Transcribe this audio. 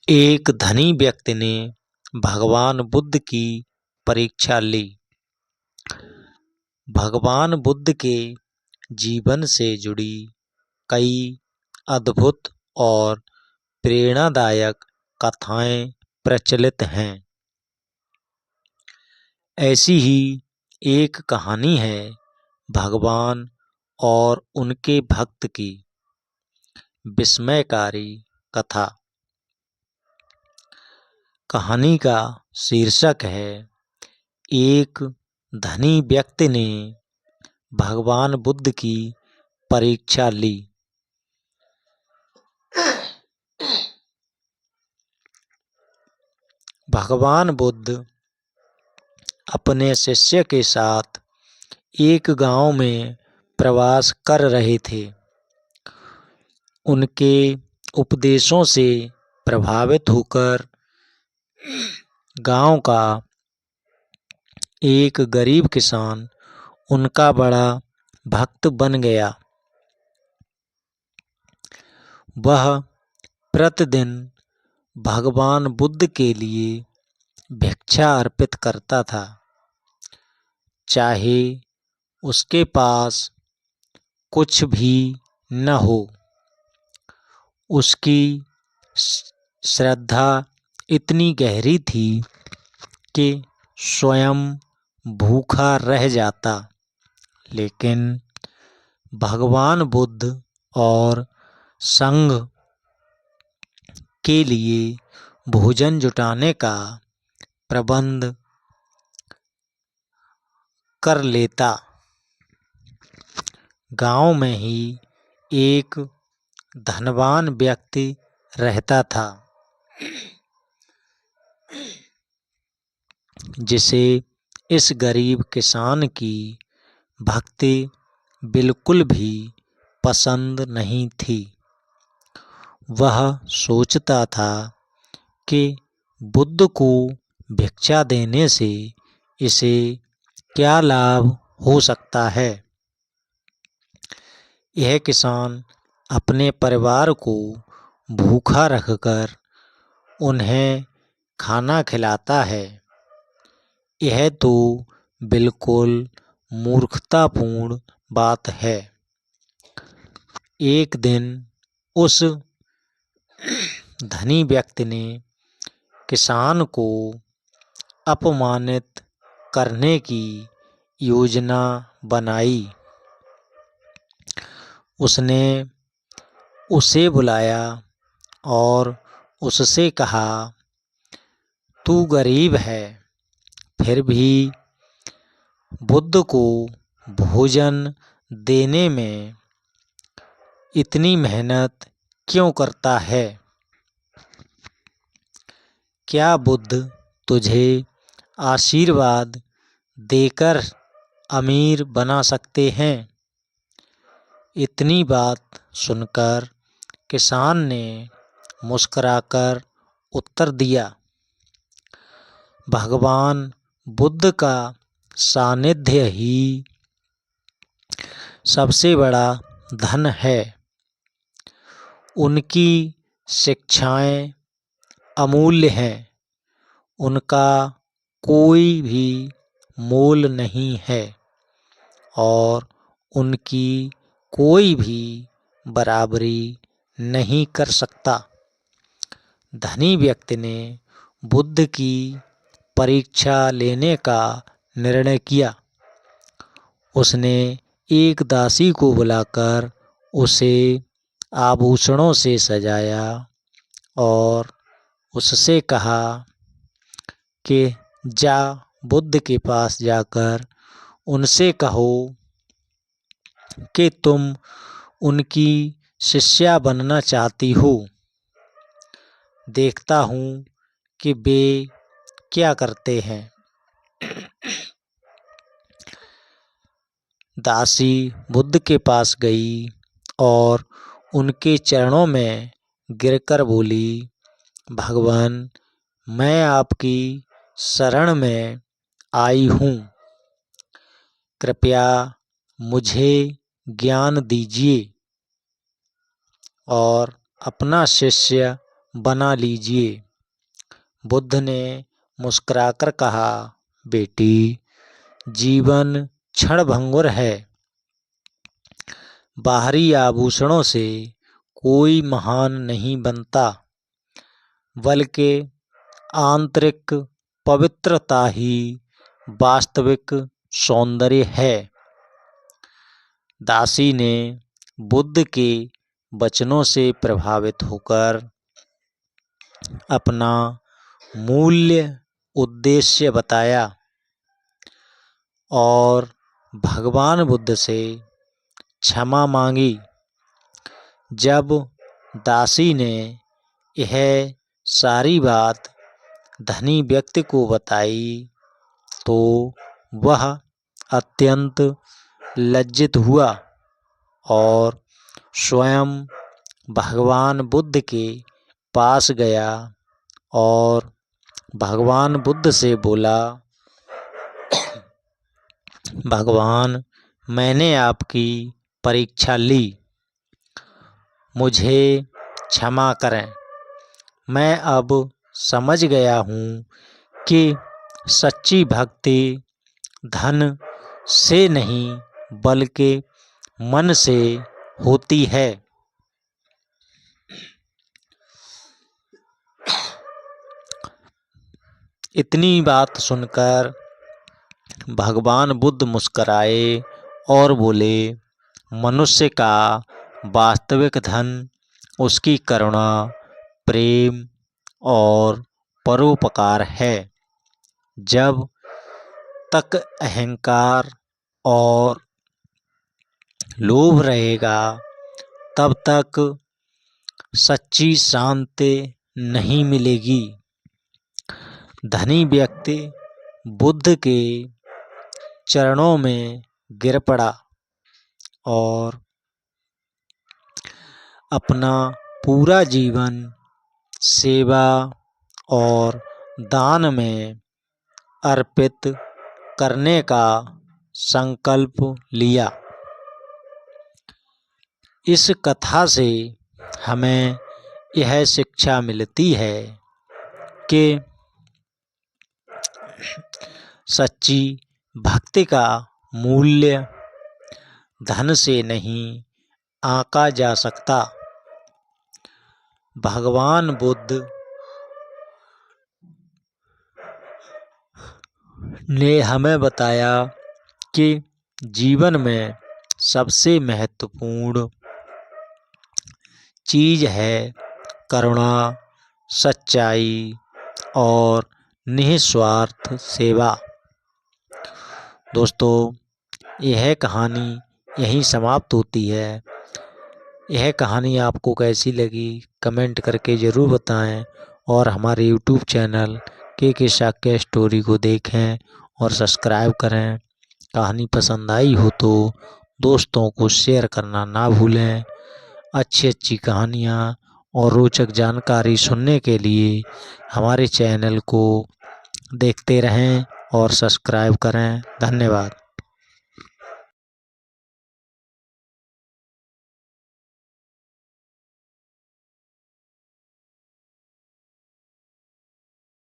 एक धनी व्यक्ति ने भगवान बुद्ध की परीक्षा ली। भगवान बुद्ध के जीवन से जुड़ी कई अद्भुत और प्रेरणादायक कथाएं प्रचलित हैं। ऐसी ही एक कहानी है भगवान और उनके भक्त की विस्मयकारी कथा। कहानी का शीर्षक है एक धनी व्यक्ति ने भगवान बुद्ध की परीक्षा ली। भगवान बुद्ध अपने शिष्य के साथ एक गांव में प्रवास कर रहे थे। उनके उपदेशों से प्रभावित होकर गांव का एक गरीब किसान उनका बड़ा भक्त बन गया। वह प्रतिदिन भगवान बुद्ध के लिए भिक्षा अर्पित करता था, चाहे उसके पास कुछ भी न हो। उसकी श्रद्धा इतनी गहरी थी कि स्वयं भूखा रह जाता, लेकिन भगवान बुद्ध और संघ के लिए भोजन जुटाने का प्रबंध कर लेता। गांव में ही एक धनवान व्यक्ति रहता था, जिसे इस गरीब किसान की भक्ति बिल्कुल भी पसंद नहीं थी। वह सोचता था कि बुद्ध को भिक्षा देने से इसे क्या लाभ हो सकता है। यह किसान अपने परिवार को भूखा रखकर उन्हें खाना खिलाता है। यह तो बिल्कुल मूर्खतापूर्ण बात है। एक दिन उस धनी व्यक्ति ने किसान को अपमानित करने की योजना बनाई। उसने उसे बुलाया और उससे कहा, तू गरीब है, फिर भी बुद्ध को भोजन देने में इतनी मेहनत क्यों करता है? क्या बुद्ध तुझे आशीर्वाद देकर अमीर बना सकते हैं? इतनी बात सुनकर किसान ने मुस्कुराकर उत्तर दिया, भगवान बुद्ध का सानिध्य ही सबसे बड़ा धन है। उनकी शिक्षाएं अमूल्य हैं। उनका कोई भी मोल नहीं है और उनकी कोई भी बराबरी नहीं कर सकता। धनी व्यक्ति ने बुद्ध की परीक्षा लेने का निर्णय किया। उसने एक दासी को बुलाकर उसे आभूषणों से सजाया और उससे कहा कि जा बुद्ध के पास जाकर उनसे कहो कि तुम उनकी शिष्या बनना चाहती हो। देखता हूँ कि वे क्या करते हैं। दासी बुद्ध के पास गई और उनके चरणों में गिरकर बोली, भगवान, मैं आपकी शरण में आई हूँ। कृपया मुझे ज्ञान दीजिए और अपना शिष्य बना लीजिए। बुद्ध ने मुस्कुराकर कहा, बेटी, जीवन क्षणभंगुर है। बाहरी आभूषणों से कोई महान नहीं बनता, बल्कि आंतरिक पवित्रता ही वास्तविक सौंदर्य है। दासी ने बुद्ध के वचनों से प्रभावित होकर अपना मूल्य उद्देश्य बताया और भगवान बुद्ध से क्षमा मांगी। जब दासी ने यह सारी बात धनी व्यक्ति को बताई तो वह अत्यंत लज्जित हुआ और स्वयं भगवान बुद्ध के पास गया और भगवान बुद्ध से बोला, भगवान, मैंने आपकी परीक्षा ली, मुझे क्षमा करें। मैं अब समझ गया हूँ कि सच्ची भक्ति धन से नहीं बल्कि मन से होती है। इतनी बात सुनकर भगवान बुद्ध मुस्कराए और बोले, मनुष्य का वास्तविक धन उसकी करुणा, प्रेम और परोपकार है। जब तक अहंकार और लोभ रहेगा तब तक सच्ची शांति नहीं मिलेगी। धनी व्यक्ति बुद्ध के चरणों में गिर पड़ा और अपना पूरा जीवन सेवा और दान में अर्पित करने का संकल्प लिया। इस कथा से हमें यह शिक्षा मिलती है कि सच्ची भक्ति का मूल्य धन से नहीं आंका जा सकता। भगवान बुद्ध ने हमें बताया कि जीवन में सबसे महत्वपूर्ण चीज है करुणा, सच्चाई और निस्वार्थ सेवा। दोस्तों, यह कहानी यहीं समाप्त होती है। यह कहानी आपको कैसी लगी कमेंट करके ज़रूर बताएं और हमारे यूट्यूब चैनल के शाक्य स्टोरी को देखें और सब्सक्राइब करें। कहानी पसंद आई हो तो दोस्तों को शेयर करना ना भूलें। अच्छी कहानियाँ और रोचक जानकारी सुनने के लिए हमारे चैनल को देखते रहें और सब्सक्राइब करें। धन्यवाद।